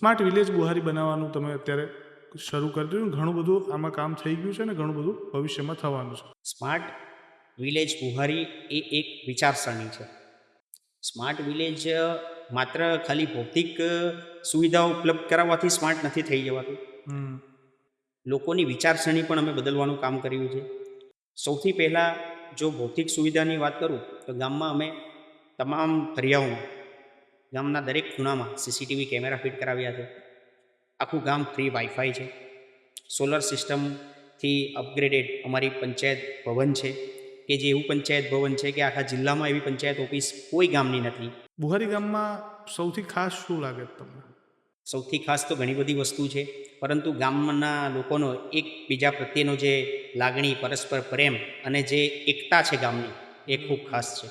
Smart village Buhari બનાવવાનું તમે અત્યારે શરૂ કરી દીધું, ઘણું બધું આમાં કામ થઈ ગયું છે ને ઘણું બધું ભવિષ્યમાં થવાનું છે. સ્માર્ટ વિલેજ બુહારી એ એક વિચારસરણી છે. સ્માર્ટ વિલેજ માત્ર ખાલી ભૌતિક સુવિધાઓ ઉપલબ્ધ કરાવવાથી સ્માર્ટ નથી થઈ જવાતું. હમ. લોકોની વિચારસરણી પણ અમે બદલવાનું કામ કર્યું છે. સૌથી પહેલાં જો ભૌતિક સુવિધાની વાત કરું તો ગામમાં અમે તમામ ફરિયાઓમાં, ગામના દરેક ખૂણામાં સીસીટીવી કેમેરા ફિટ કરાવ્યા છે. આખું ગામ ફ્રી વાઈફાઈ છે. સોલર સિસ્ટમથી અપગ્રેડેડ અમારી પંચાયત ભવન છે, કે જે એવું પંચાયત ભવન છે કે આખા જિલ્લામાં એવી પંચાયત ઓફિસ કોઈ ગામની નથી. બુહારી ગામમાં સૌથી ખાસ શું લાગે તમને? સૌથી ખાસ તો ઘણી બધી વસ્તુ છે, પરંતુ ગામના લોકોનો એકબીજા પ્રત્યેનો જે લાગણી, પરસ્પર પ્રેમ અને જે એકતા છે ગામની, એ ખૂબ ખાસ છે.